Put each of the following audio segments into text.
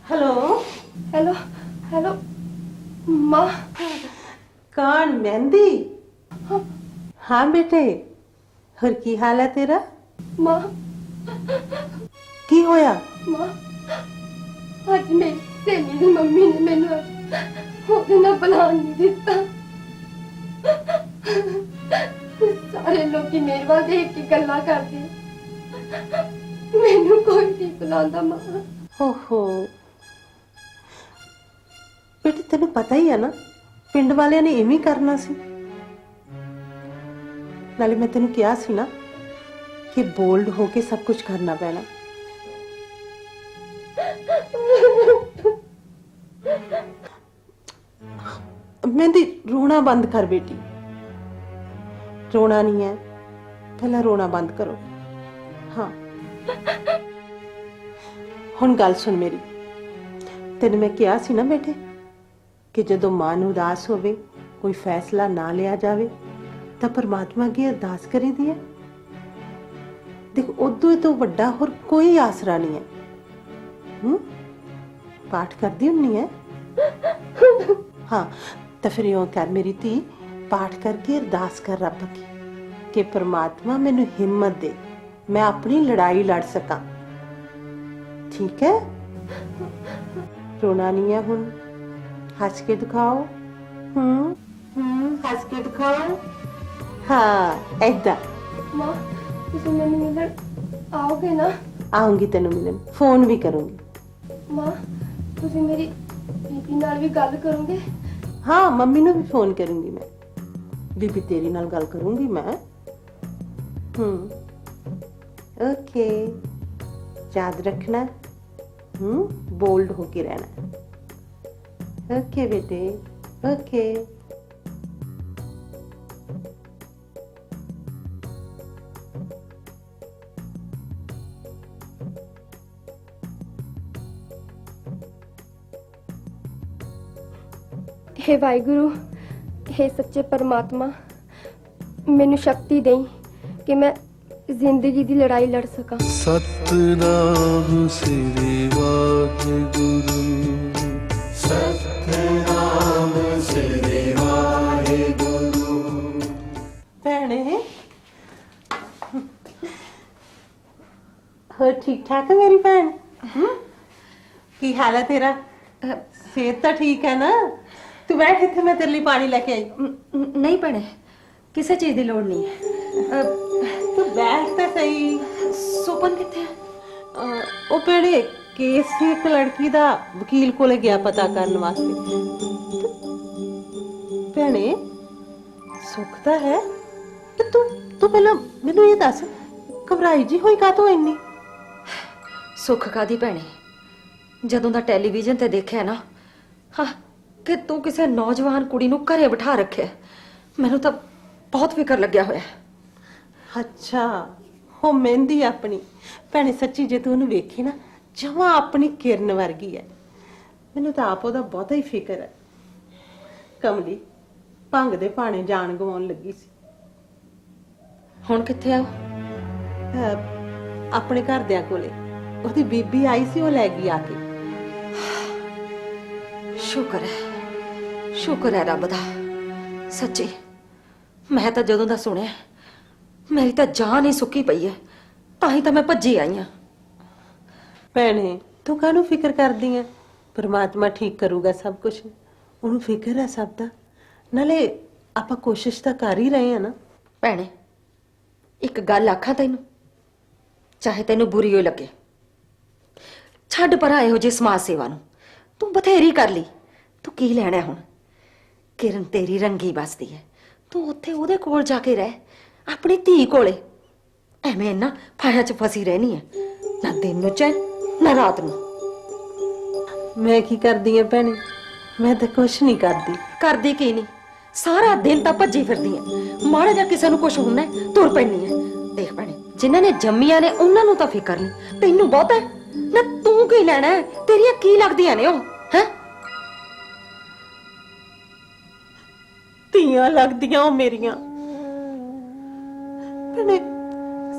Hello hello hello माँ। कौन मेहंदी? हाँ बेटे, और की हाल है तेरा? माँ की होया? माँ आज मेरी सहेली की मम्मी ने मैनू ਉਹਦੇ ਨਾਲ ਬੁਲਾਉਣ ਨਹੀਂ ਦਿੱਤਾ। ਸਾਰੇ ਲੋਕੀ ਮੇਰੇ ਵੱਲ ਦੇਖ ਕੇ ਗੱਲਾਂ ਕਰਦੇ, ਮੈਨੂੰ ਕੋਈ ਨਹੀਂ ਬੁਲਾਉਂਦਾ। ਮਾਂ ओहो बेटे, तेन पता ही है ना पिंड वाले ने इवें करना सी। नाले मैं तेन कहा सी ना कि बोल्ड होके सब कुछ करना पैना। मेहंदी रोना बंद कर बेटी, रोना नहीं है, पहला रोना बंद करो। हाँ हुण गल सुन मेरी, तेन मैं कहा सी ना बेटे कि जदों मन उदास होवे कोई फैसला ना लिया जावे तो परमात्मा की अरदास करी दी है। देख उदों तो वड्डा होर कोई आसरा नहीं है। पाठ करदी हुन्नी है? हाँ तो फिर यूं कर मेरी धी, पाठ करके अरदास कर रब की कि परमात्मा मैनू हिम्मत दे, मैं अपनी लड़ाई लड़ सका। ठीक है? रोना नहीं है हुण, हंस के दिखाओ। हंस के दिखाओ। हाँ ऐदा। माँ तुम मैनू मिलन आओगे ना? आऊंगी तेनू मिलन, फोन भी करूंगी। माँ तुम मेरी बीबी नाल भी गल करोगे? हाँ मम्मी नू भी फोन करूंगी मैं, बीबी तेरी नाल गल करूंगी मैं। ओके याद रखना, बोल्ड होके रहना। ओके बेटे, ओके। हे वाहिगुरु, हे सच्चे परमात्मा, मैनू शक्ति दें कि मैं जिंदगी की लड़ाई लड़ सका। सतनाम श्री वाहिगुरु, सतनाम श्री वाहिगुरु। भैने हो ठीक ठाक है मेरी भैन? की हाल है तेरा? सेहत तो ठीक है ना? तू बैठ इत्थे, मैं तेरे लिए पानी लेके आई। नहीं भैने, किसी चीज की लोड़ नहीं है। तू बैठ तो सही। सोपन किथे है? ओ भैने केस सी एक लड़की दा वकील कोले गया पता करने वास्ते। भैने सुख ता है ते तू तू पहला मैनू ये दस, घबराई जी होई कातों इन्नी? सुख कादी भैने, जदों दा टेलीविजन ते देखिया ना, हाँ कि तू किसी नौजवान कुड़ी नूं घरे बिठा रखे, मैनू तो बहुत फिकर लग्या होया। अच्छा हो मेहंदी अपनी भैने, सच्ची जे तू उन्हें वेखी ना जमा अपनी किरण वर्गी है। मैनू तो आप ओदा बहुता ही फिकर है। कमली भंग दे भाने जान गवाउण लगी सी। हुण किथे आ? अपने घरदियां कोले, ओदी बीबी आई सी, ओ लै गई आके। शुक्र है रब दा। सच्ची मैं तो जदों दा सुनिया मेरी तो जान ही सुक्की पई है, तां ही तो मैं भज्जी आई हाँ। भैने तू काहनू फिकर करदी है? परमात्मा ठीक करूगा सब कुछ, उन्हें फिकर है सब दा। नाले आपां कोशिश तो कर ही रहे हैं ना। भैने एक गल आखां तैनू, चाहे तैनू बुरी हो लगे, छड्ड परां इहो जी समाज सेवा नूं, तू बथेरी कर ली। तू की लैणा हुण? किरण तेरी रंगी बसदी है, तू उत्थे ओहदे कोल जाके रह, अपनी धी कोले। एवें इन्ना फाया च फसी रहनी है, ना दिन नूं चैन ना रात नूं। मैं की करदी है भैने? मैं तो कुछ नहीं करदी। करदी की नहीं, सारा दिन तां भज्जी फिरदी है। माड़ा जिहा किसे नूं कुछ होना है तुर पैनी है। देख भैने, जिन्हां ने जम्मियां ने उन्हां नूं तां फिकर नहीं, तैनूं बहुत है ना। तू की लैणा है? तेरियां की लगदियां ने ओह हैं? ਧੀਆਂ लगदियां ਉਹ मेरियां। ਭੈਣੇ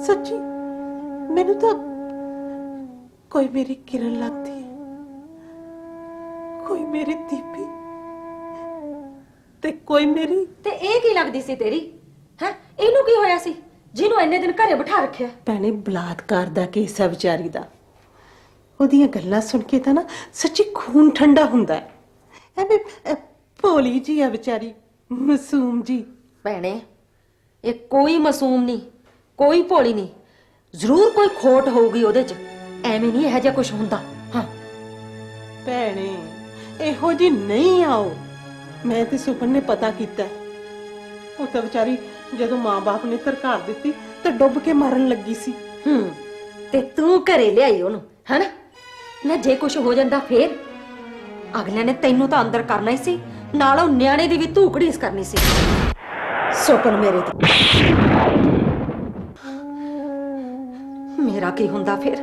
सच्ची मैनू तो कोई मेरी किरण लगती है। ਮੇਰੀ ਦੀਪੀ ਤੇ ਕੋਈ ਮੇਰੀ ਤੇ ਇਹ ਕੀ ਲੱਗਦੀ ਸੀ ਤੇਰੀ? ਹੈ ਇਹਨੂੰ ਕੀ ਹੋਇਆ ਸੀ ਜਿਹਨੂੰ ਇੰਨੇ ਦਿਨ ਘਰੇ ਬਿਠਾ ਰੱਖਿਆ? ਭੈਣੇ ਬਲਾਤਕਾਰ ਦਾ ਕੇਸ ਹੈ ਵਿਚਾਰੀ ਦਾ। ਉਹਦੀਆਂ ਗੱਲਾਂ ਸੁਣ ਕੇ ਤਾਂ ਨਾ ਸੱਚੀ ਖੂਨ ਠੰਡਾ ਹੁੰਦਾ ਹੈ। ਐਵੇਂ ਭੋਲੀ ਜੀ ਆ ਵਿਚਾਰੀ, ਮਾਸੂਮ ਜੀ। ਭੈਣੇ ਇਹ ਕੋਈ ਮਾਸੂਮ ਨਹੀਂ, ਕੋਈ ਭੋਲੀ ਨਹੀਂ, ਜ਼ਰੂਰ ਕੋਈ ਖੋਟ ਹੋਊਗੀ ਉਹਦੇ 'ਚ। ਐਵੇਂ ਨਹੀਂ ਇਹੋ ਜਿਹਾ ਕੁਝ ਹੁੰਦਾ। ਹਾਂ ਭੈਣੇ ਇਹੋ ਜੀ ਨਹੀਂ ਆਓ। ਮੈਂ ਤੇ ਸੁਪਨ ਨੇ ਪਤਾ ਕੀਤਾ, ਉਹ ਤਾਂ ਵਿਚਾਰੀ ਜਦੋਂ ਮਾਂ-ਬਾਪ ਨੇ ਧਰਕਾਰ ਦਿੱਤੀ ਤਾਂ ਡੁੱਬ ਕੇ ਮਰਨ ਲੱਗੀ ਸੀ। ਤੇ ਤੂੰ ਘਰੇ ਲਿਆਈ ਉਹਨੂੰ, ਹਨਾ? ਨਾ ਜੇ ਕੁਝ ਹੋ ਜਾਂਦਾ ਫੇਰ? ਅਗਲਿਆਂ ਨੇ ਤੈਨੂੰ ਤਾਂ ਅੰਦਰ ਕਰਨਾ ਹੀ ਸੀ, ਨਾਲ ਉਹ ਨਿਆਣੇ ਦੀ ਵੀ ਧੂਕੜੀਸ ਕਰਨੀ ਸੀ। ਸੁਪਨ ਮੇਰੇ ਤੇ ਮੇਰਾ ਕੀ ਹੁੰਦਾ ਫਿਰ?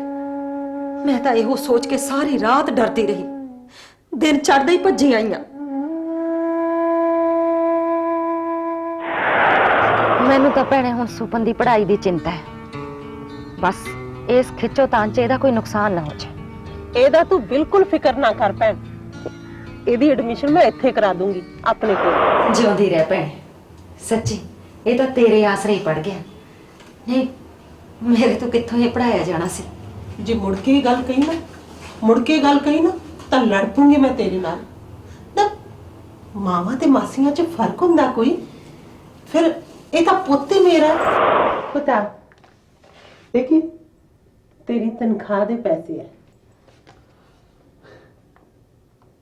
ਮੈਂ ਤਾਂ ਇਹੋ ਸੋਚ ਕੇ ਸਾਰੀ ਰਾਤ ਡਰਦੀ ਰਹੀ, ਦਿਨ ਚੜ੍ਹਦੇ ਹੀ ਭੱਜੀ ਆਈਆਂ। ਮੈਨੂੰ ਤਾਂ ਭੈਣੇ ਹੁਣ ਸੁਪਨ ਦੀ ਪੜ੍ਹਾਈ ਦੀ ਚਿੰਤਾ ਹੈ। ਬਸ ਇਸ ਖਿੱਚੋ ਤਾਂ ਚ ਇਹਦਾ ਕੋਈ ਨੁਕਸਾਨ ਨਾ ਹੋ ਜਾਏ। ਇਹਦਾ ਤੂੰ ਬਿਲਕੁਲ ਫਿਕਰ ਨਾ ਕਰ ਭੈਣ, ਇਹਦੀ ਐਡਮਿਸ਼ਨ ਮੈਂ ਇੱਥੇ ਕਰਾ ਦੂੰਗੀ ਆਪਣੇ ਕੋਲ। ਜਿਉਂਦੀ ਰਹਿ ਭੈਣੇ, ਸੱਚੀ ਇਹ ਤਾਂ ਤੇਰੇ ਆਸਰੇ ਹੀ ਪੜ ਗਿਆ। ਨਹੀਂ ਮੇਰੇ ਤੋਂ ਕਿੱਥੋਂ ਇਹ ਪੜਾਇਆ ਜਾਣਾ ਸੀ। ਜੇ ਮੁੜ ਕੇ ਇਹ ਗੱਲ ਕਹੀ ਨਾ ਤਾਂ ਲੜ ਪੂੰਗੀ ਮੈਂ ਤੇਰੇ ਨਾਲ। ਨਾ ਮਾਵਾਂ ਤੇ ਮਾਸੀਆਂ 'ਚ ਫਰਕ ਹੁੰਦਾ ਕੋਈ? ਫਿਰ ਇਹ ਤਾਂ ਪੁੱਤ ਹੀ ਮੇਰਾ। ਪਤਾ ਦੇਖੀ ਤੇਰੀ ਤਨਖਾਹ ਦੇ ਪੈਸੇ ਹੈ।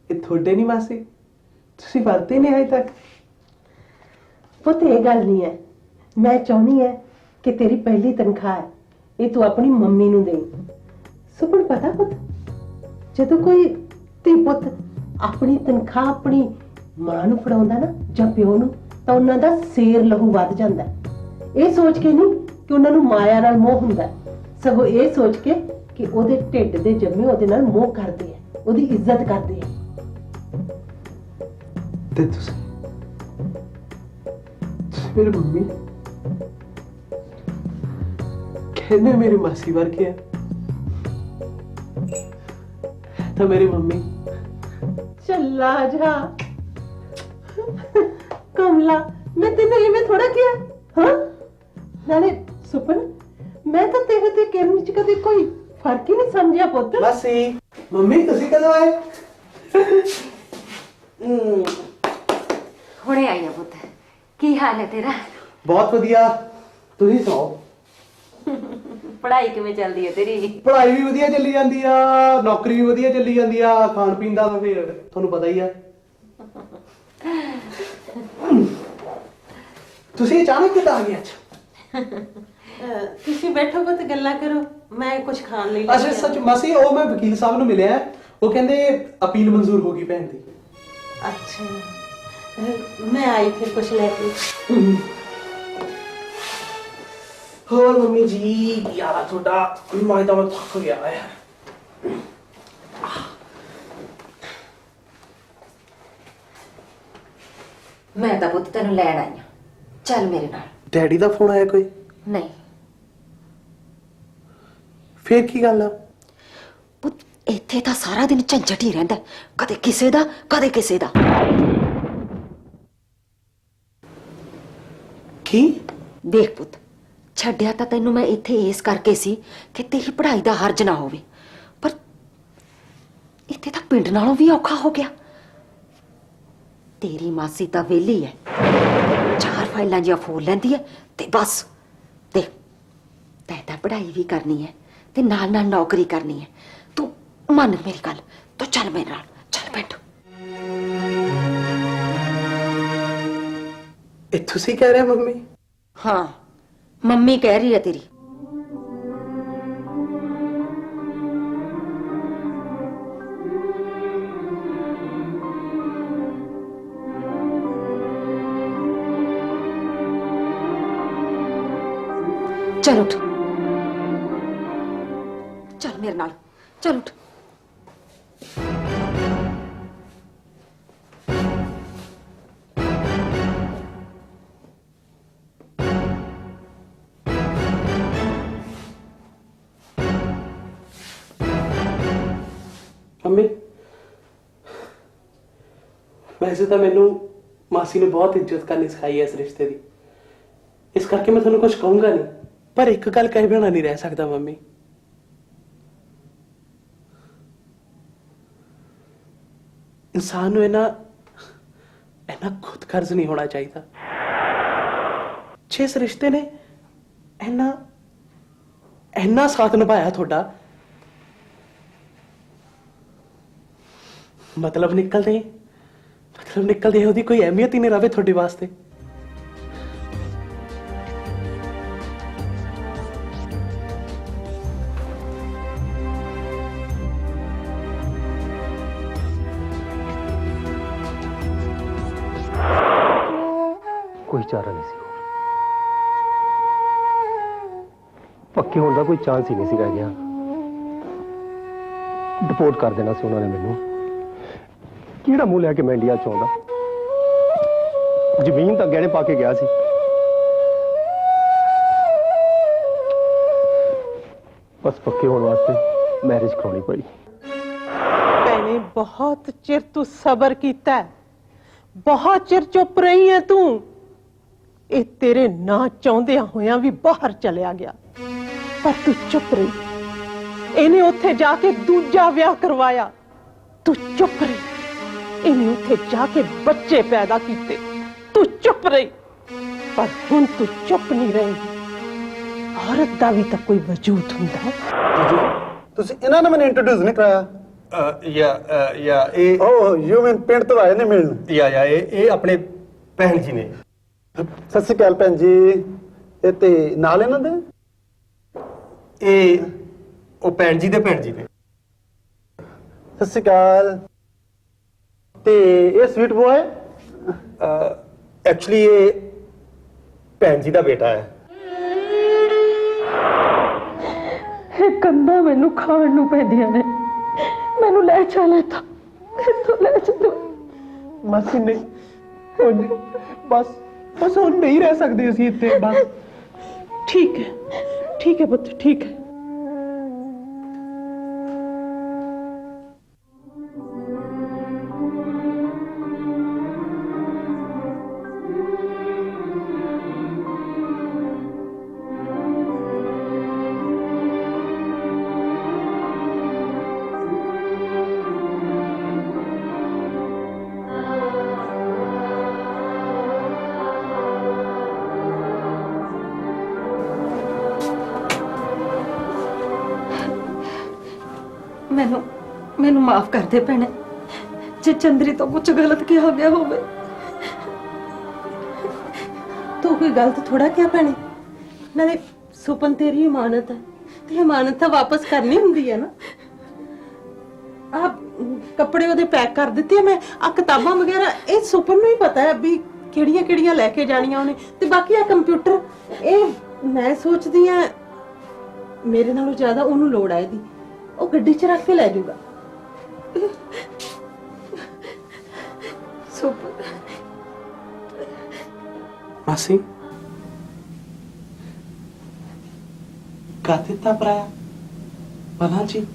ਇਹ ਤੁਹਾਡੇ ਨਹੀਂ ਮਾਸੀ, ਤੁਸੀਂ ਵਰਤੇ ਨਹੀਂ ਅਜੇ ਤੱਕ। ਪੁੱਤ ਇਹ ਗੱਲ ਨਹੀਂ ਹੈ, ਮੈਂ ਚਾਹੁੰਦੀ ਹੈ ਕਿ ਤੇਰੀ ਪਹਿਲੀ ਤਨਖਾਹ ਹੈ ਇਹ ਤੂੰ ਆਪਣੀ ਮੰਮੀ ਨੂੰ ਦੇ। ਸੁਪਨ ਪਤਾ ਪੁੱਤ, ਜਦੋਂ ਕੋਈ ਧੀ ਪੁੱਤ ਆਪਣੀ ਤਨਖਾਹ ਆਪਣੀ ਮਾਂ ਨੂੰ ਫੜਾਉਂਦਾ ਨਾ ਜਾਂ ਪਿਓ ਨੂੰ, ਤਾਂ ਉਹਨਾਂ ਦਾ ਸੇਰ ਲਹੂ ਵੱਧ ਜਾਂਦਾ। ਇਹ ਸੋਚ ਕੇ ਨਹੀਂ ਕਿ ਉਹਨਾਂ ਨੂੰ ਮਾਇਆ ਨਾਲ ਮੋਹ ਹੁੰਦਾ, ਸਗੋਂ ਇਹ ਸੋਚ ਕੇ ਕਿ ਉਹਦੇ ਢਿੱਡ ਦੇ ਜੰਮੇ ਉਹਦੇ ਨਾਲ ਮੋਹ ਕਰਦੇ ਆ, ਉਹਦੀ ਇੱਜ਼ਤ ਕਰਦੇ ਆ। ਤੇ ਤੁਸੀਂ ਮੇਰੀ ਮੰਮੀ ਕਹਿੰਦੇ ਮੇਰੀ ਮਾਸੀ ਵਰਗੀ ਹੈ, ਤਾਂ ਮੇਰੀ ਮੰਮੀ ਚੱਲਾ ਜਾ ਕਮਲਾ, ਮੈਂ ਤੈਨੂੰ ਇਵੇਂ ਥੋੜਾ ਕਿਹਾ। ਹਾਂ ਨਾਲੇ ਸੁਪਨ, ਮੈਂ ਤਾਂ ਤੇਰੇ ਤੇ ਕਿਰਨ ਚ ਕਦੇ ਕੋਈ ਫਰਕ ਹੀ ਨਹੀਂ ਸਮਝਿਆ ਪੁੱਤ। ਮਾਸੀ ਮੰਮੀ ਤੁਸੀਂ ਕਦੋਂ ਆਏ? ਹੁਣੇ ਆਈ ਆ ਪੁੱਤ, ਕੀ ਹਾਲ ਹੈ ਤੇਰਾ? ਬਹੁਤ ਵਧੀਆ, ਤੁਸੀਂ ਸੁਣਾਓ? ਪੜ੍ਹਾਈ ਕਿਵੇਂ ਚੱਲਦੀ ਹੈ ਤੇਰੀ? ਪੜ੍ਹਾਈ ਵੀ ਵਧੀਆ ਚੱਲੀ ਜਾਂਦੀ ਆ, ਨੌਕਰੀ ਵੀ ਵਧੀਆ ਚੱਲੀ ਜਾਂਦੀ ਆ, ਖਾਣ ਪੀਣ ਦਾ ਤਾਂ ਫਿਰ ਤੁਹਾਨੂੰ ਪਤਾ ਹੀ ਆ। ਤੁਸੀਂ ਅਚਾਨਕ ਕਿੱਦਾਂ ਆ ਗਏ ਅੱਜ? ਤੁਸੀਂ ਬੈਠੋ ਪੁੱਤ, ਗੱਲਾਂ ਕਰੋ, ਮੈਂ ਕੁਝ ਖਾਣ ਲਈ ਅੱਛਾ ਸੱਚ ਮਾਸੀ, ਉਹ ਮੈਂ ਵਕੀਲ ਸਾਹਿਬ ਨੂੰ ਮਿਲਿਆ, ਉਹ ਕਹਿੰਦੇ ਅਪੀਲ ਮਨਜ਼ੂਰ ਹੋ ਗਈ ਭੈਣ ਦੀ। ਅੱਛਾ ਮੈਂ ਆਈ ਫਿਰ ਕੁਝ ਲੈ ਕੇ। ਹੋਰ ਮੰਮੀ ਜੀ ਯਾਰ ਤੁਹਾਡਾ, ਮੈਂ ਤਾਂ ਥੱਕ ਗਿਆ ਯਾਰ। ਮੈਂ ਤਾਂ ਪੁੱਤ ਤੈਨੂੰ ਲੈਣ ਆਈ ਆ, ਚੱਲ ਮੇਰੇ ਨਾਲ। ਡੈਡੀ ਦਾ ਫੋਨ ਆਇਆ ਕੋਈ? ਨਹੀਂ ਫੇਰ ਕੀ ਗੱਲ ਆ? ਪੁੱਤ ਇੱਥੇ ਤਾਂ ਸਾਰਾ ਦਿਨ ਝੰਜਟ ਹੀ ਰਹਿੰਦਾ, ਕਦੇ ਕਿਸੇ ਦਾ ਕਦੇ ਕਿਸੇ ਦਾ। ਕੀ? ਦੇਖ ਪੁੱਤ, ਛੱਡਿਆ ਤਾਂ ਤੈਨੂੰ ਮੈਂ ਇੱਥੇ ਇਸ ਕਰਕੇ ਸੀ ਕਿ ਤੇਰੀ ਪੜ੍ਹਾਈ ਦਾ ਹਰਜ ਨਾ ਹੋਵੇ, ਪਰ ਇੱਥੇ ਤਾਂ ਪਿੰਡ ਨਾਲੋਂ ਵੀ ਔਖਾ ਹੋ ਗਿਆ। ਤੇਰੀ ਮਾਸੀ ਤਾਂ ਵਿਹਲੀ ਹੈ, 4 ਫਾਈਲਾਂ ਜਿਹਾ ਫੋਲ ਲੈਂਦੀ ਹੈ ਤੇ ਬਸ। ਦੇਖ ਤੈਂ ਤਾਂ ਪੜ੍ਹਾਈ ਵੀ ਕਰਨੀ ਹੈ ਤੇ ਨਾਲ ਨਾਲ ਨੌਕਰੀ ਕਰਨੀ ਹੈ। ਤੂੰ ਮੰਨ ਮੇਰੀ ਗੱਲ, ਤੂੰ ਚੱਲ ਮੇਰੇ ਨਾਲ, ਚੱਲ ਬੈਠ। ਇਹ ਤੁਸੀਂ ਕਹਿ ਰਹੇ ਹੋ ਮੰਮੀ? ਹਾਂ ਮੰਮੀ ਕਹਿ ਰਹੀ ਹੈ ਤੇਰੀ। चल उठ, चल मेरे नाल, चल उठ। ਮੰਮੀ ਵੈਸੇ ਤਾਂ ਮੈਨੂੰ ਮਾਸੀ ਨੇ ਬਹੁਤ ਇੱਜ਼ਤ ਕਰਨੀ ਸਿਖਾਈ ਹੈ ਇਸ ਰਿਸ਼ਤੇ ਦੀ, ਇਸ ਕਰਕੇ ਮੈਂ ਤੁਹਾਨੂੰ ਕੁਝ ਕਹੂੰਗਾ ਨਹੀਂ, ਪਰ ਇੱਕ ਗੱਲ ਕਹੇ ਬਿਨਾਂ ਨਹੀਂ ਰਹਿ ਸਕਦਾ ਮੰਮੀ। ਇਨਸਾਨ ਨੂੰ ਇਹਨਾਂ ਖੁਦ ਕਰਜ਼ ਨਹੀਂ ਹੋਣਾ ਚਾਹੀਦਾ। ਜਿਸ ਰਿਸ਼ਤੇ ਨੇ ਇੰਨਾ ਸਾਥ ਨਿਭਾਇਆ ਤੁਹਾਡਾ, ਮਤਲਬ ਨਿਕਲਦੇ ਉਹਦੀ ਕੋਈ ਅਹਿਮੀਅਤ ਹੀ ਨਹੀਂ ਰਵੇ ਤੁਹਾਡੇ ਵਾਸਤੇ। ਕੋਈ ਚਾਰਾ ਨਹੀਂ ਸੀ ਹੋਰ, ਪੱਕੇ ਹੋਣ ਦਾ ਕੋਈ ਚਾਂਸ ਹੀ ਨਹੀਂ ਸੀ ਰਹਿ ਗਿਆ। ਡਿਪੋਰਟ ਕਰ ਦੇਣਾ ਸੀ ਉਹਨਾਂ ਨੇ ਮੈਨੂੰ। ਕਿਹੜਾ ਮੂੰਹ ਲੈ ਕੇ ਮੈਂ ਇੰਡੀਆ ਚ ਆਉਂਦਾ? ਜ਼ਮੀਨ ਤਾਂ ਗਹਿਣੇ ਪਾ ਕੇ ਗਿਆ ਸੀ। ਬਸ ਪੱਕੇ ਹੋਣ ਵਾਸਤੇ ਮੈਰਿਜ ਕਰਾਉਣੀ ਪਈ। ਭੈਣੇ ਬਹੁਤ ਚਿਰ ਤੂੰ ਸਬਰ ਕੀਤਾ ਹੈ, ਬਹੁਤ ਚਿਰ ਚੁੱਪ ਰਹੀ ਹੈ ਤੂੰ। ਇਹ ਤੇਰੇ ਨਾ ਚਾਹੁੰਦਿਆਂ ਹੋਇਆਂ ਵੀ ਬਾਹਰ ਚਲਿਆ ਗਿਆ, ਪਰ ਤੂੰ ਚੁੱਪ ਰਹੀ। ਇਹਨੇ ਉੱਥੇ ਜਾ ਕੇ ਦੂਜਾ ਵਿਆਹ ਕਰਵਾਇਆ, ਤੂੰ ਚੁੱਪ ਰਹੀ। ਇਹਨੇ ਉੱਥੇ ਜਾ ਕੇ ਬੱਚੇ ਪੈਦਾ ਕੀਤੇ, ਤੂੰ ਚੁੱਪ ਰਹੀ। ਪਰ ਹੁਣ ਤੂੰ ਚੁੱਪ ਨਹੀਂ ਰਹੇਗੀ। ਔਰਤ ਦਾ ਵੀ ਤਾਂ ਕੋਈ ਵਜੂਦ ਹੁੰਦਾ ਹੈ। ਤੁਸੀਂ ਇਹਨਾਂ ਨੇ ਮੈਨੂੰ ਇੰਟਰੋਡਿਊਸ ਨਹੀਂ ਕਰਾਇਆ। ਯਾ ਇਹ ਓ ਯੂ ਮੀਨ ਪਿੰਡ ਤੋਂ ਆਏ ਨੇ ਮਿਲਣ। ਯਾ ਇਹ ਆਪਣੇ ਭੈਣ ਜੀ ਨੇ। ਸਤਿ ਸ਼੍ਰੀ ਅਕਾਲ ਭੈਣ ਜੀ। ਇਹ ਤੇ ਨਾਲ ਇਹਨਾਂ ਦੇ ਇਹ ਉਹ ਭੈਣ ਜੀ ਦੇ ਭੈਣ ਜੀ ਨੇ। ਸਤਿ ਸ਼੍ਰੀ ਅਕਾਲ। ਤੇ ਇਹ ਸਵੀਟ ਬॉय ਐਕਚੁਅਲੀ ਇਹ ਭੈਣ ਜੀ ਦਾ ਬੇਟਾ ਹੈ। ਇਹ ਕੰਧਾਂ ਮੈਨੂੰ ਖਾਣ ਨੂੰ ਪੈਂਦੀਆਂ ਨੇ। ਮੈਨੂੰ ਲੈ ਚੱਲ ਇੱਥੋਂ ਲੈ ਚੱਲੋ। ਮਾਸੀ ਨੇ ਬਸ ਹੁਣ ਨਹੀਂ ਰਹਿ ਸਕਦੇ ਅਸੀਂ ਇੱਥੇ। ਬਸ ਠੀਕ ਹੈ ਪੁੱਤ, ਠੀਕ ਹੈ। ਮੈਨੂੰ ਮਾਫ ਕਰ ਦੇ ਭੈਣੇ, ਜੇ ਚੰਦਰੀ ਤੋਂ ਕੁਝ ਗਲਤ ਕਿਹਾ ਗਿਆ ਹੋਵੇ। ਤੂੰ ਕੋਈ ਗਲਤ ਥੋੜਾ ਕਿਹਾ ਭੈਣੇ। ਨਾਲੇ ਸੁਪਨ ਤੇਰੀ ਇਮਾਨਤ ਹੈ, ਤੇ ਇਮਾਨਤ ਤਾਂ ਵਾਪਸ ਕਰਨੀ ਹੁੰਦੀ ਹੈ ਨਾ। ਆ ਕੱਪੜੇ ਉਹਦੇ ਪੈਕ ਕਰ ਦਿੱਤੇ ਆ ਮੈਂ। ਆ ਕਿਤਾਬਾਂ ਵਗੈਰਾ ਇਹ ਸੁਪਨ ਨੂੰ ਹੀ ਪਤਾ ਹੈ ਵੀ ਕਿਹੜੀਆਂ ਕਿਹੜੀਆਂ ਲੈ ਕੇ ਜਾਣੀਆਂ ਉਹਨੇ। ਤੇ ਬਾਕੀ ਆ ਕੰਪਿਊਟਰ, ਇਹ ਮੈਂ ਸੋਚਦੀ ਆ ਮੇਰੇ ਨਾਲੋਂ ਜ਼ਿਆਦਾ ਉਹਨੂੰ ਲੋੜ ਹੈ ਇਹਦੀ। ਉਹ ਗੱਡੀ 'ਚ ਰੱਖ ਕੇ ਲੈ ਜਾਊਗਾ। ਸੁਪਨ ਮਾਸੀ ਕਾਤੇ ਤਾਂ ਪਰਾਇਆ ਭਲਾ ਜੀ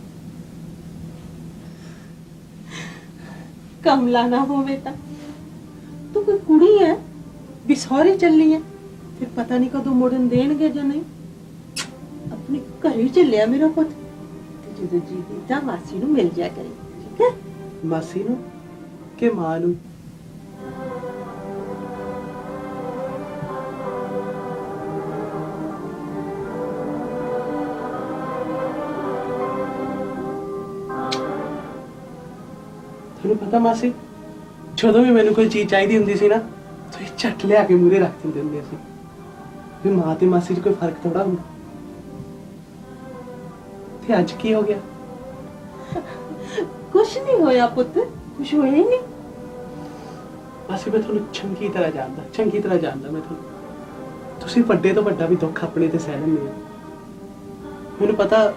ਕਮਲਾ ਨਾ ਹੋਵੇ ਤਾਂ ਤੂੰ ਕੋਈ ਕੁੜੀ ਹੈ ਵੀ ਸਹੁਰੇ ਚੱਲੀ ਹੈ, ਫਿਰ ਪਤਾ ਨਹੀਂ ਕਦੋਂ ਮੁੜਨ ਦੇਣਗੇ ਜਾਂ ਨਹੀਂ। ਆਪਣੇ ਘਰੇ ਚੱਲਿਆ ਮੇਰਾ ਪੁੱਤ, ਤੇ ਜਦੋਂ ਜੀ ਕੀਤਾ ਮਾਸੀ ਨੂੰ ਮਿਲ ਜਾ ਕਰੇ, ਠੀਕ ਹੈ? ਮਾਸੀ ਨੂੰ ਕਿ ਮਾਂ ਨੂੰ? ਤੁਹਾਨੂੰ ਪਤਾ ਮਾਸੀ, ਜਦੋਂ ਵੀ ਮੈਨੂੰ ਕੋਈ ਚੀਜ਼ ਚਾਹੀਦੀ ਹੁੰਦੀ ਸੀ ਨਾ, ਤੁਸੀਂ ਝੱਟ ਲਿਆ ਕੇ ਮੂਹਰੇ ਰੱਖ ਦਿੰਦੇ ਹੁੰਦੇ ਸੀ। ਵੀ ਮਾਂ ਤੇ ਮਾਸੀ 'ਚ ਕੋਈ ਫਰਕ ਥੋੜਾ ਹੁੰਦਾ। ਤੇ ਅੱਜ ਕੀ ਹੋ ਗਿਆ? ਕੁਛ ਨਹੀਂ ਹੋਇਆ ਪੁੱਤ, ਕੁਛ ਹੋਇਆ ਹੀ ਨਹੀਂ। ਮਾਸੀ ਮੈਂ ਤੁਹਾਨੂੰ ਚੰਗੀ ਤਰ੍ਹਾਂ ਜਾਣਦਾ ਮੈਂ ਤੁਹਾਨੂੰ। ਤੁਸੀਂ ਵੱਡੇ ਤੋਂ ਵੱਡਾ ਵੀ ਦੁੱਖ ਆਪਣੇ ਤੇ ਸਹਿ ਲੈਂਦੇ ਹੋ। ਮੈਨੂੰ ਪਤਾ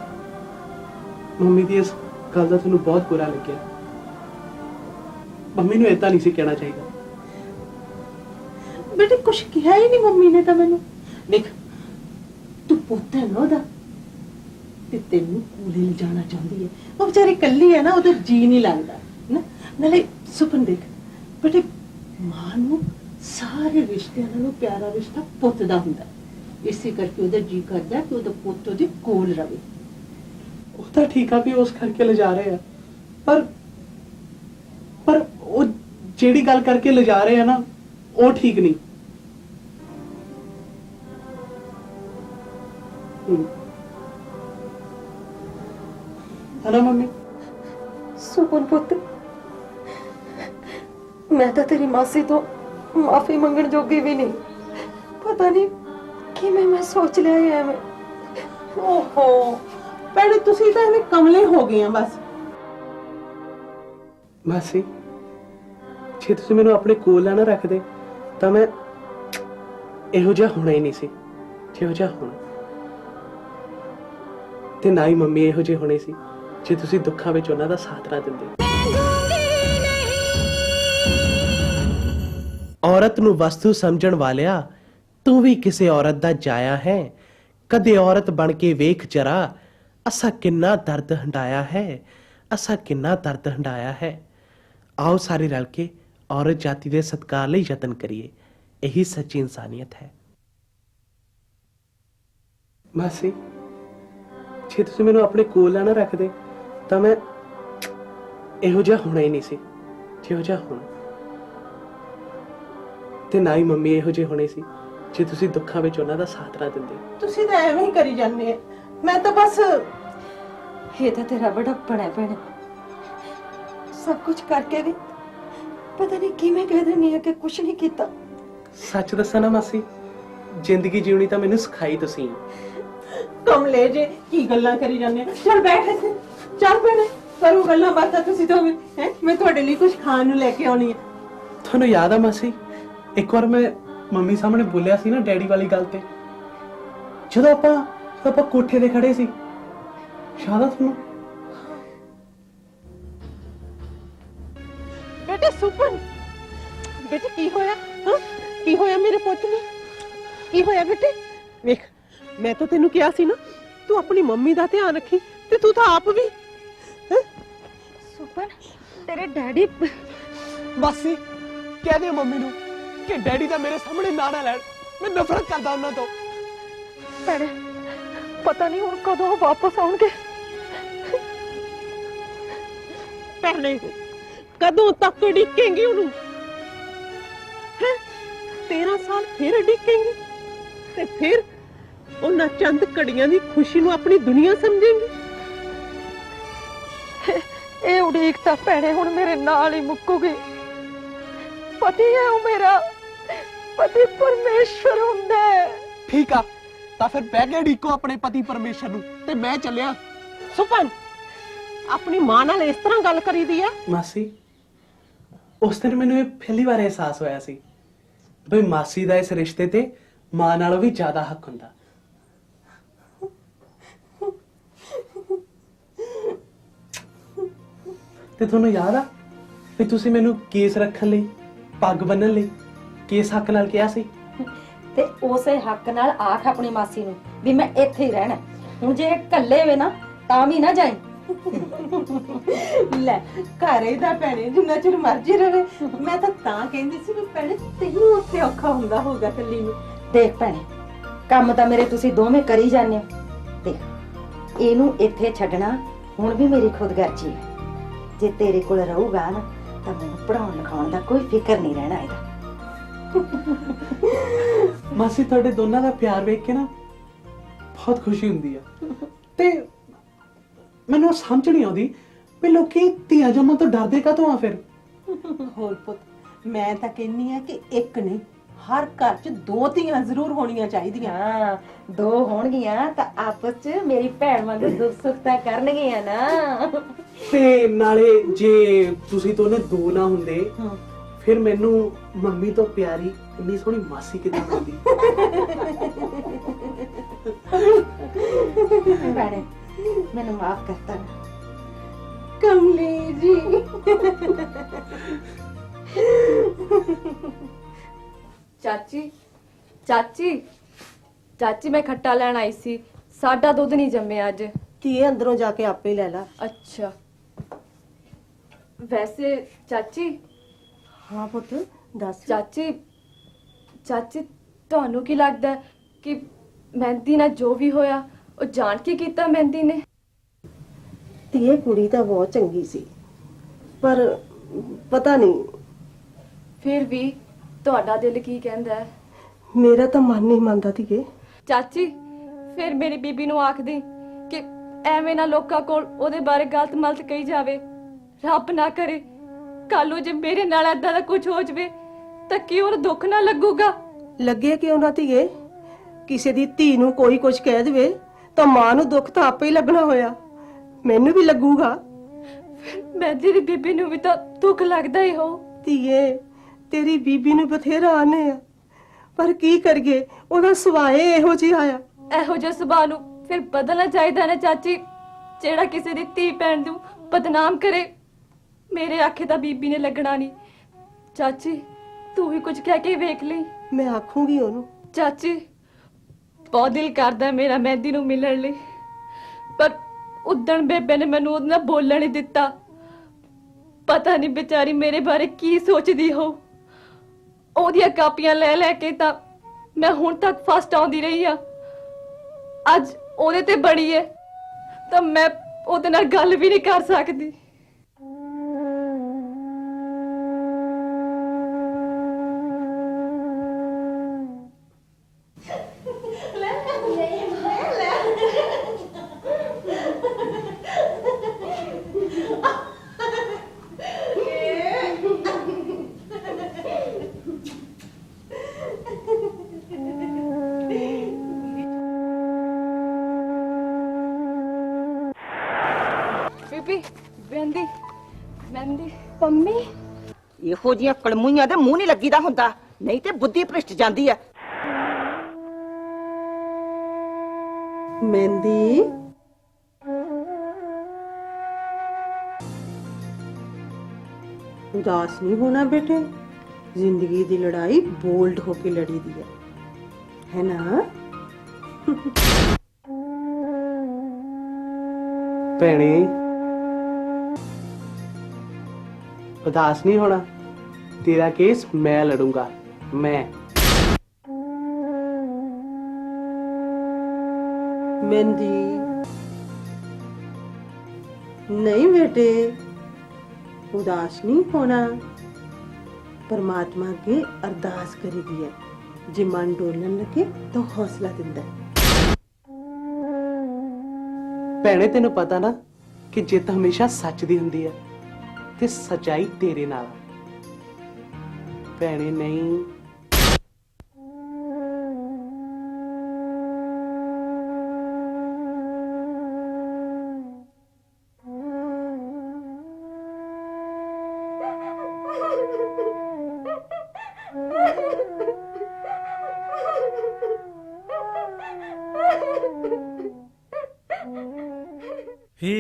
ਮੰਮੀ ਦੀ ਇਸ ਗੱਲ ਦਾ ਤੁਹਾਨੂੰ ਬਹੁਤ ਬੁਰਾ ਲੱਗਿਆ। ਮੰਮੀ ਨੂੰ ਏਦਾਂ ਨਹੀਂ ਸੀ ਕਹਿਣਾ ਚਾਹੀਦਾ। ਬੇਟੇ ਕੁਛ ਕਿਹਾ ਹੀ ਨਹੀਂ ਮੰਮੀ ਨੇ ਤਾਂ ਮੈਨੂੰ। ਦੇਖ ਤੂੰ ਪੁੱਤ ਹੈ ਨਾ ਉਹਦਾ, ਤੇ ਤੈਨੂੰ ਕੋਲੇ ਲਿਜਾਣਾ ਚਾਹੁੰਦੀ ਹੈ। ਉਹ ਵਿਚਾਰੀ ਇਕੱਲੀ ਹੈ ਨਾ, ਉਹਦਾ ਜੀ ਨਹੀਂ ਲੱਗਦਾ ਨਾ। ਨਾਲੇ ਸੁਪਨ ਦੇਖ, ਬੇਟੇ ਮਾਂ ਨੂੰ ਸਾਰੇ ਰਿਸ਼ਤਿਆਂ ਨਾਲੋਂ ਪਿਆਰਾ ਰਿਸ਼ਤਾ ਪੁੱਤ ਦਾ ਹੁੰਦਾ ਹੈ। ਇਸੇ ਕਰਕੇ ਉਹਦਾ ਜੀ ਕਰਦਾ ਕਿ ਉਹਦਾ ਪੁੱਤ ਉਹਦੇ ਕੋਲ ਰਵੇ। ਉਹ ਤਾਂ ਠੀਕ ਆ ਵੀ ਉਸ ਕਰਕੇ ਲਿਜਾ ਰਹੇ ਆ, ਪਰ ਉਹ ਜਿਹੜੀ ਗੱਲ ਕਰਕੇ ਲਿਜਾ ਰਹੇ ਆ ਨਾ, ਉਹ ਠੀਕ ਨਹੀਂ। ਹੈ ਨਾ ਮੰਮੀ? ਸੁਪਨ ਪੁੱਤ, ਮੈਂ ਤਾਂ ਤੇਰੀ ਮਾਸੀ ਤੋਂ ਮਾਫੀ ਮੰਗਣ ਜੋਗੀ ਵੀ ਨਹੀਂ। ਪਤਾ ਨਹੀਂ ਕਿਵੇਂ ਮੈਂ ਸੋਚ ਲਿਆ ਇਹ ਐਵੇਂ। ਓਹੋ ਭੈਣੇ, ਤੁਸੀਂ ਤਾਂ ਐਵੇਂ ਕਮਲੇ ਹੋ ਗਏ ਆ ਬਸ। ਮਾਸੀ, ਜੇ ਤੁਸੀਂ ਮੈਨੂੰ ਆਪਣੇ ਕੋਲ ਨਾ ਰੱਖਦੇ ਤਾਂ ਮੈਂ ਇਹੋ ਜਿਹਾ ਹੋਣਾ ਹੀ ਨਹੀਂ ਸੀ ਜਿਹੋ ਜਿਹਾ ਹੁਣ। ਤੇ ਨਾ ਹੀ ਮੰਮੀ ਇਹੋ ਜਿਹੇ ਹੋਣੇ ਸੀ ਜੇ ਤੁਸੀਂ ਦੁੱਖਾਂ ਵਿੱਚ ਉਹਨਾਂ ਦਾ ਸਾਥ ਨਾ ਦਿੰਦੇ। ਔਰਤ ਨੂੰ ਵਸਤੂ ਸਮਝਣ ਵਾਲਿਆ, ਤੂੰ ਵੀ ਕਿਸੇ ਔਰਤ ਦਾ ਜਾਇਆ ਹੈ। ਕਦੇ ਔਰਤ ਬਣ ਕੇ ਵੇਖ ਜਰਾ, ਅਸਾਂ ਕਿੰਨਾ ਦਰਦ ਹੰਡਾਇਆ ਹੈ, ਅਸਾਂ ਕਿੰਨਾ ਦਰਦ ਹੰਡਾਇਆ ਹੈ। ਆਓ ਸਾਰੇ ਰਲ ਕੇ ਔਰਤ ਜਾਤੀ ਦੇ ਸਤਿਕਾਰ ਲਈ ਯਤਨ ਕਰੀਏ। ਇਹੀ ਸੱਚੀ ਇਨਸਾਨੀਅਤ ਹੈ। ਮਾਸੀ, ਜੇ ਤੁਸੀਂ ਮੈਨੂੰ ਆਪਣੇ ਕੋਲ ਨਾ ਰੱਖਦੇ ਤਾਂ ਮੈਂ ਇਹੋ ਜਿਹਾ ਹੋਣਾ ਹੀ ਨਹੀਂ ਸੀ ਜਿਹੋ ਜਿਹਾ ਹੁਣ। ਤੇ ਨਾ ਹੀ ਮੰਮੀ ਇਹੋ ਜਿਹੇ ਹੋਣੇ ਸੀ ਜੇ ਤੁਸੀਂ ਦੁੱਖਾਂ ਵਿੱਚ ਉਹਨਾਂ ਦਾ ਸਾਥ ਨਾ ਦਿੰਦੇ। ਤੁਸੀਂ ਤਾਂ ਐਵੇਂ ਹੀ ਕਰੀ ਜਾਂਦੇ ਆ। ਮੈਂ ਤਾਂ ਬਸ ਇਹ ਤਾਂ ਤੇਰਾ ਬੜਾਪਣ ਹੈ ਭੈਣੇ। ਸਭ ਕੁਝ ਕਰਕੇ ਵੀ ਪਤਾ ਨਹੀਂ ਕਿਵੇਂ ਕਹਿ ਦਿੰਦੀ ਆ ਕਿ ਕੁਝ ਨਹੀਂ ਕੀਤਾ। ਸੱਚ ਦੱਸਾਂ ਨਾ ਮਾਸੀ, ਜ਼ਿੰਦਗੀ ਜਿਉਣੀ ਤਾਂ ਮੈਨੂੰ ਸਿਖਾਈ ਤੁਸੀਂ। ਕਮਲੇ ਜੇ ਕੀ ਗੱਲਾਂ ਕਰੀ ਜਾਂਦੇ ਆ। ਚੱਲ ਬੈਠ ਇੱਥੇ, ਚੱਲ ਭੈਣੇ ਕਰੋ ਗੱਲਾਂ ਬਾਤਾਂ ਤੁਸੀਂ ਦੋਵੇਂ। ਹੈ ਮੈਂ ਤੁਹਾਡੇ ਲਈ ਕੁਝ ਖਾਣ ਨੂੰ ਲੈ ਕੇ ਆਉਣੀ ਆ। ਤੁਹਾਨੂੰ ਯਾਦ ਆ ਮਾਸੀ, ਇੱਕ ਵਾਰ ਮੈਂ ਮੰਮੀ ਸਾਹਮਣੇ ਬੋਲਿਆ ਸੀ ਨਾ ਡੈਡੀ ਵਾਲੀ ਗੱਲ ਤੇ, ਜਦੋਂ ਆਪਾਂ ਕੋਠੇ ਤੇ ਖੜੇ ਸੀ। ਯਾਦ ਆ ਤੁਹਾਨੂੰ? ਬੇਟੇ ਸੁਪਨ, ਬੇਟੇ ਕੀ ਹੋਇਆ? ਹਾਂ ਕੀ ਹੋਇਆ ਮੇਰੇ ਪੁੱਤ ਨੂੰ? ਕੀ ਹੋਇਆ ਬੇਟੇ? ਵੇਖ, ਮੈਂ ਤਾਂ ਤੈਨੂੰ ਕਿਹਾ ਸੀ ਨਾ ਤੂੰ ਆਪਣੀ ਮੰਮੀ ਦਾ ਧਿਆਨ ਰੱਖੀ, ਤੇ ਤੂੰ ਤਾਂ ਆਪ ਵੀ। ਸੁਪਨ, ਤੇਰੇ ਡੈਡੀ ਮਾਸੀ, ਕਹਿ ਦਿਓ ਮੰਮੀ ਨੂੰ ਕਿ ਡੈਡੀ ਦਾ ਮੇਰੇ ਸਾਹਮਣੇ ਨਾਂ ਨਾ ਲੈਣ। ਮੈਂ ਨਫ਼ਰਤ ਕਰਦਾ ਉਹਨਾਂ ਤੋਂ। ਭੈਣੇ, ਪਤਾ ਨਹੀਂ ਹੁਣ ਕਦੋਂ ਵਾਪਸ ਆਉਣਗੇ। ਭੈਣੇ, ਕਦੋਂ ਤੱਕ ਡਿੱਕੇਂਗੀ ਉਹਨੂੰ? ਹੈ 13 ਸਾਲ ਫਿਰ ਡਿੱਕੇਂਗੀ ਤੇ ਫਿਰ ਉਹਨਾਂ ਚੰਦ ਘੜੀਆਂ ਦੀ ਖੁਸ਼ੀ ਨੂੰ ਆਪਣੀ ਦੁਨੀਆ ਸਮਝੇਂਗੀ। ਇਹ ਉਡੀਕ ਤਾਂ ਭੈਣੇ ਹੁਣ ਮੇਰੇ ਨਾਲ ਹੀ ਮੁੱਕੂਗੀ। ਪਤੀ ਹੈ ਉਹ ਮੇਰਾ, ਪਤੀ ਪਰਮੇਸ਼ਰ ਹੁੰਦਾ ਹੈ। ਠੀਕ ਆ, ਤਾਂ ਫਿਰ ਬਹਿ ਕੇ ਢੀਕੋ ਆਪਣੇ ਪਤੀ ਪਰਮੇਸ਼ਰ ਨੂੰ, ਤੇ ਮੈਂ ਚੱਲਿਆ। ਸੁਪਨ, ਆਪਣੀ ਮਾਂ ਨਾਲ ਇਸ ਤਰ੍ਹਾਂ ਗੱਲ ਕਰੀਦੀ ਆ? ਮਾਸੀ, ਉਸ ਦਿਨ ਮੈਨੂੰ ਇਹ ਪਹਿਲੀ ਵਾਰ ਅਹਿਸਾਸ ਹੋਇਆ ਸੀ ਬਈ ਮਾਸੀ ਦਾ ਇਸ ਰਿਸ਼ਤੇ ਤੇ ਮਾਂ ਨਾਲੋਂ ਵੀ ਜ਼ਿਆਦਾ ਹੱਕ ਹੁੰਦਾ। ਤੇ ਤੁਹਾਨੂੰ ਯਾਦ ਆ ਵੀ ਤੁਸੀਂ ਮੈਨੂੰ ਕੇਸ ਰੱਖਣ ਲਈ, ਪੱਗ ਬੰਨਣ ਲਈ ਕਿਸ ਹੱਕ ਨਾਲ ਕਿਹਾ ਸੀ? ਤੇ ਉਸੇ ਹੱਕ ਨਾਲ ਆਖ ਆਪਣੀ ਮਾਸੀ ਨੂੰ ਵੀ ਮੈਂ ਇੱਥੇ ਹੀ ਰਹਿਣਾ। ਹੁਣ ਜੇ ਇਕੱਲੇ ਵੇ ਨਾ ਤਾਂ ਵੀ ਨਾ ਜਾਈ। ਲੈ ਘਰੇ ਦਾ ਭੈਣੇ ਜਿੰਨਾ ਚਿਰ ਮਰਜੀ ਰਵੇ। ਮੈਂ ਤਾਂ ਕਹਿੰਦੀ ਸੀ ਵੀ ਭੈਣੇ ਤੈਨੂੰ ਉੱਥੇ ਔਖਾ ਹੁੰਦਾ ਹੋਊਗਾ ਇਕੱਲੀ ਨੂੰ। ਦੇਖ ਭੈਣੇ, ਕੰਮ ਤਾਂ ਮੇਰੇ ਤੁਸੀਂ ਦੋਵੇਂ ਕਰੀ ਜਾਂਦੇ ਹੋ। ਦੇਖ, ਇਹਨੂੰ ਇੱਥੇ ਛੱਡਣਾ ਹੁਣ ਵੀ ਮੇਰੀ ਖੁਦਗਰਜ਼ੀ ਹੈ। ਜੇ ਤੇਰੇ ਕੋਲ ਰਹੂਗਾ ਨਾ ਤਾਂ ਮੈਨੂੰ ਪੜਾਉਣ ਲਿਖਾਉਣ ਦਾ ਕੋਈ ਫਿਕਰ ਨਹੀਂ ਰਹਿਣਾ ਇਹਦਾ। ਮਾਸੀ, ਤੁਹਾਡੇ ਦੋਨਾਂ ਦਾ ਪਿਆਰ ਵੇਖ ਕੇ ਨਾ ਬਹੁਤ ਖੁਸ਼ੀ ਹੁੰਦੀ ਆ। ਤੇ ਮੈਨੂੰ ਸਮਝ ਨਹੀਂ ਆਉਂਦੀ ਵੀ ਲੋਕੀ ਧੀਆਂ ਜੰਮਣ ਤੋਂ ਡਰਦੇ ਕਾਹਤੋਂ ਆ ਫਿਰ? ਹੋਰ ਪੁੱਤ, ਮੈਂ ਤਾਂ ਕਹਿੰਨੀ ਆ ਕਿ ਇੱਕ ਨਹੀਂ, ਹਰ ਘਰ 'ਚ 2 ਧੀਆਂ ਜ਼ਰੂਰ ਹੋਣੀਆਂ ਚਾਹੀਦੀਆਂ। ਹਾਂ, 2 ਹੋਣਗੀਆਂ ਤਾਂ ਆਪਸ 'ਚ ਮੇਰੀ ਭੈਣ ਵਾਂਗੂ ਦੁੱਖ ਸੁੱਖ ਤਾਂ ਕਰਨਗੀਆਂ ਨਾ। ਤੇ ਨਾਲੇ ਜੇ ਤੁਸੀਂ ਦੋਨੇ 2 ਨਾ ਹੁੰਦੇ ਫਿਰ ਮੈਨੂੰ ਮੰਮੀ ਤੋਂ ਪਿਆਰੀ ਇੰਨੀ ਸੋਹਣੀ ਮਾਸੀ ਕਿੱਦਾਂ ਹੁੰਦੀ? ਭੈਣੇ, ਮੈਨੂੰ ਮਾਫ ਕਰਤਾ ਨਾ। ਕਮਲੀ ਜੀ, ਚਾਚੀ ਚਾਚੀ ਚਾਚੀ, ਮੈਂ ਖੱਟਾ ਲੈਣ ਆਈ ਸੀ। ਸਾਡਾ ਦੁੱਧ ਨਹੀਂ ਜੰਮਿਆ ਅੱਜ। ਕੀ ਅੰਦਰੋਂ ਜਾ ਕੇ ਆਪੇ ਲੈ ਲਾ। ਅੱਛਾ, ਵੈਸੇ ਚਾਚੀ ਹਾਂ ਪੁੱਤ ਦੱਸ। ਚਾਚੀ ਚਾਚੀ ਤੁਹਾਨੂੰ ਕੀ ਲੱਗਦਾ ਹੈ ਕਿ ਮਹਿੰਦੀ ਨਾਲ ਜੋ ਵੀ ਹੋਇਆ ਉਹ ਜਾਣ ਕੇ ਕੀਤਾ ਮਹਿੰਦੀ ਨੇ? ਧੀਏ ਕੁੜੀ ਤਾਂ ਬਹੁਤ ਚੰਗੀ ਸੀ, ਪਰ ਪਤਾ ਨਹੀਂ। ਫਿਰ ਵੀ ਤੁਹਾਡਾ ਦਿਲ ਕੀ ਕਹਿੰਦਾ ਹੈ? ਮੇਰਾ ਤਾਂ ਮਨ ਨਹੀਂ ਮੰਨਦਾ ਧੀਏ। ਚਾਚੀ ਫਿਰ ਮੇਰੀ ਬੀਬੀ ਨੂੰ ਆਖ ਦੇ ਕਿ ਐਵੇਂ ਨਾ ਲੋਕਾਂ ਕੋਲ ਉਹਦੇ ਬਾਰੇ ਗਲਤ ਮਲਤ ਕਹੀ ਜਾਵੇ। ਰੱਬ ਨਾ ਕਰੇ ਕੱਲ ਨੂੰ ਜੇ ਮੇਰੇ ਨਾਲ ਏਦਾਂ ਦਾ ਕੁਝ ਹੋ ਜਾਵੇ ਤਾਂ ਕੀ ਉਹਨੂੰ ਦੁੱਖ ਨਾ ਲੱਗੂਗਾ? ਲੱਗੇ ਕਿਉਂ ਨਾ ਧੀਏ, ਕਿਸੇ ਦੀ ਧੀ ਨੂੰ ਕੋਈ ਕੁਝ ਕਹਿ ਦੇਵੇ ਤਾਂ ਮਾਂ ਨੂੰ ਦੁੱਖ ਤਾਂ ਆਪੇ ਹੀ ਲੱਗਣਾ ਹੋਇਆ, ਮੈਨੂੰ ਵੀ ਲੱਗੂਗਾ। ਮੈਂ ਤੇਰੀ ਬੀਬੀ ਨੂੰ ਵੀ ਤਾਂ ਦੁੱਖ ਲੱਗਦਾ ਹੀ ਹੋ। ਧੀਏ ਤੇਰੀ ਬੀਬੀ ਨੂੰ ਬਥੇਰਾ ਆਨੇ ਆ, ਪਰ ਕੀ ਕਰੀਏ, ਉਹਦਾ ਸੁਭਾਅ ਇਹੋ ਜਿਹਾ ਆ। ਇਹੋ ਜਿਹਾ ਸੁਭਾਅ ਨੂੰ ਫਿਰ ਬਦਲਣਾ ਚਾਹੀਦਾ ਨਾ ਚਾਚੀ, ਜਿਹੜਾ ਕਿਸੇ ਦੀ ਧੀ ਭੈਣ ਨੂੰ ਬਦਨਾਮ ਕਰੇ। ਮੇਰੇ ਆਖੇ ਤਾਂ ਬੀਬੀ ਨੇ ਲੱਗਣਾ ਨਹੀਂ। ਚਾਚੀ ਤੂੰ ਵੀ ਕੁਝ ਕਹਿ ਕੇ ਵੇਖ ਲਈ। ਮੈਂ ਆਖੂੰਗੀ ਉਹਨੂੰ। ਚਾਚੀ ਬਹੁਤ ਦਿਲ ਕਰਦਾ ਮੇਰਾ ਮਹਿੰਦੀ ਨੂੰ ਮਿਲਣ ਲਈ, ਪਰ ਉਦਣ ਬੇਬੇ ਨੇ ਮੈਨੂੰ ਉਹਦੇ ਨਾਲ ਬੋਲਣ ਨਹੀਂ ਦਿੱਤਾ। ਪਤਾ ਨਹੀਂ ਵਿਚਾਰੀ ਮੇਰੇ ਬਾਰੇ ਕੀ ਸੋਚਦੀ ਹੋ। ਉਹਦੀਆਂ ਕਾਪੀਆਂ ਲੈ ਲੈ ਕੇ ਤਾਂ ਮੈਂ ਹੁਣ ਤੱਕ ਫਸਟ ਆਉਂਦੀ ਰਹੀ ਆ। ਅੱਜ ਉਹਦੇ ਤੇ ਬੜੀ ਹੈ ਤਾਂ ਮੈਂ ਉਹਦੇ ਨਾਲ ਗੱਲ ਵੀ ਨਹੀਂ ਕਰ ਸਕਦੀ। ਬੀਬੀ ਮਹਿੰਦੀ ਮਹਿੰਦੀ। ਪੰਮੀ ਇਹੋ ਜੀਆਂ ਕਲਮੂਈਆਂ ਦੇ ਮੂੰਹ ਨਹੀਂ ਲੱਗੀਦਾ ਹੁੰਦਾ, ਨਹੀਂ ਤੇ ਬੁੱਧੀ ਭ੍ਰਿਸ਼ਟ ਜਾਂਦੀ ਆ। ਮਹਿੰਦੀ ਉਦਾਸ ਨਹੀਂ ਹੋਣਾ ਬੇਟੇ, ਜ਼ਿੰਦਗੀ ਦੀ ਲੜਾਈ ਬੋਲਡ ਹੋ ਕੇ ਲੜੀ ਦੀ ਹੈ ਨਾ? ਭੈਣੇ ਉਦਾਸ ਨਹੀਂ ਹੋਣਾ, ਤੇਰਾ ਕੇਸ ਮੈਂ ਲੜੂੰਗਾ। ਮੈਂ ਮਹਿੰਦੀ ਨਹੀਂ ਬੇਟੇ, ਉਦਾਸ ਨਹੀਂ ਹੋਣਾ। परमात्मा के अरदास करी दी है, जे मन डोलन लगे तो हौसला दिंदा है। ਭੈਣੇ ਤੈਨੂੰ ਪਤਾ ਨਾ ਕਿ ਜਿੱਤ ਹਮੇਸ਼ਾ ਸੱਚ ਦੀ ਹੁੰਦੀ ਹੈ ਤੇ ਸਚਾਈ ਤੇਰੇ ਨਾਲ ਭੈਣੇ। ਨਹੀਂ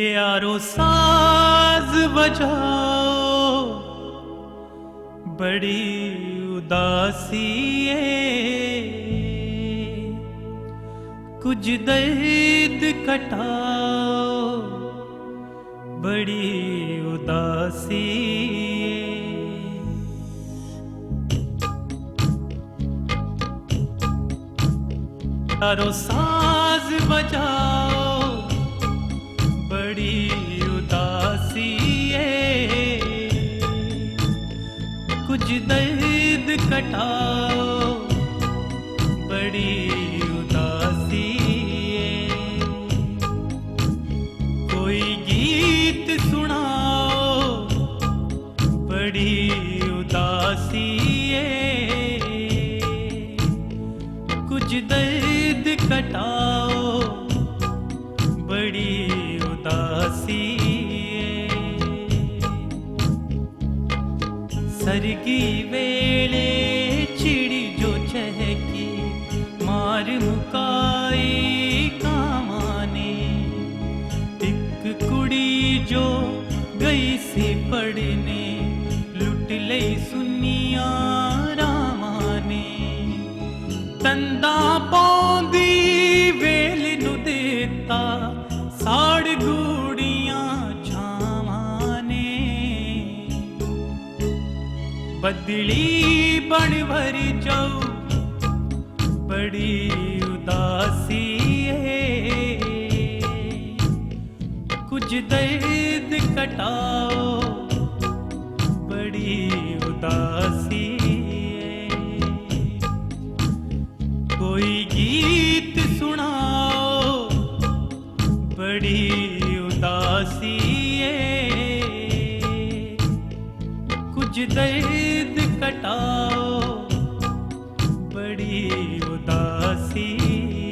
यारो साज बजाओ, बड़ी उदासी है, कुछ दर्द कटाओ, बड़ी उदासी है। यारो साज बजाओ, बड़ी उदासी है, कुछ दर्द कटाओ, बड़ी उदासी है। कोई गीत सुनाओ, बड़ी उदासी है, कुछ दर्द कटाओ, बड़ी उदासी है। सरगी वेले चिड़ी जो चहकी, मार मुकाई कामाने, एक कुड़ी जो गई सी पढ़ने, लुट लई सुनिया रामाने। तंदा पौंदी वेल नु देता, साड़ गूड़ियां छावां ने। बदली बन भर जाऊं बड़ी उदासी है कुछ दर्द कटाओ बड़ी उदासी है कोई गीत सुनाओ बड़ी उदासी है कुछ दर्द कटाओ बड़ी उदासी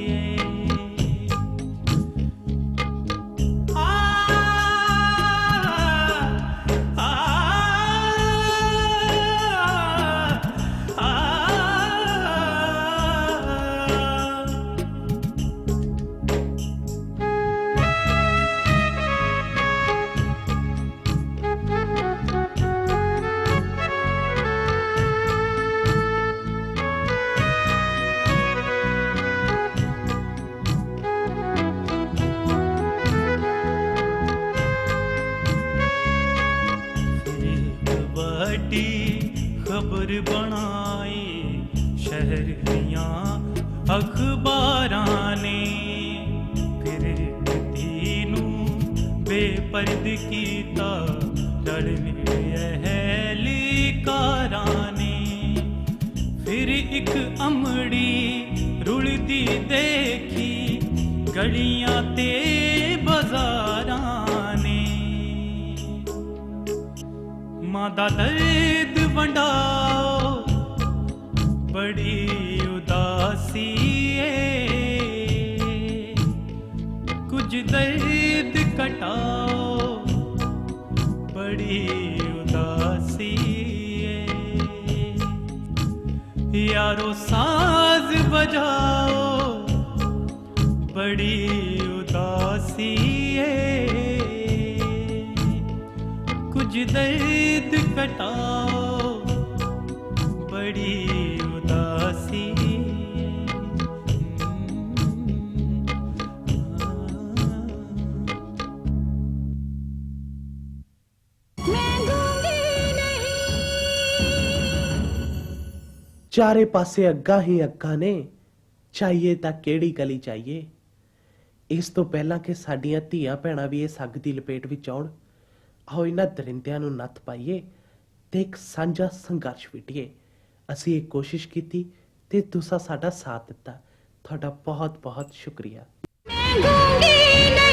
है आ, आ, आ, आ, बड़ी खबर बनाई शहर दियां अखबारां ने फिर तीनू बेपर्द कीता लड़ने अहलकारां ने फिर एक अमड़ी रुलदी देखी गलियां ते बाजारां ने मां दा दर्द वंडाओ बड़ी उदासी है कुछ दर्द कटाओ बड़ी उदासी है यारो साज बजाओ बड़ी उदासी है कुछ दर्द कटाओ बड़ी उदासी चारे पासे अग्गा ही अग्गा ने चाहिए ਤਾਂ ਕਿਹੜੀ ਗਲੀ ਚਾਹੀਏ ਇਸ ਤੋਂ ਪਹਿਲਾਂ ਕਿ ਸਾਡੀਆਂ ਧੀਆਂ ਭੈਣਾਂ ਵੀ ਇਹ ਸੱਗ ਦੀ ਲਪੇਟ ਵਿੱਚ ਆਉਣ ਆਓ ਇਹਨਾਂ ਦਰਿੰਦਿਆਂ ਨੂੰ ਨੱਥ ਪਾਈਏ ਤੇ ਇੱਕ ਸਾਂਝਾ ਸੰਘਰਸ਼ ਵਿੱਢੀਏ ਅਸੀਂ ਇਹ ਕੋਸ਼ਿਸ਼ ਕੀਤੀ ਤੇ ਤੁਸੀਂ ਸਾਡਾ ਸਾਥ ਦਿੱਤਾ ਤੁਹਾਡਾ ਬਹੁਤ ਬਹੁਤ ਸ਼ੁਕਰੀਆ मैं गूंगी नहीं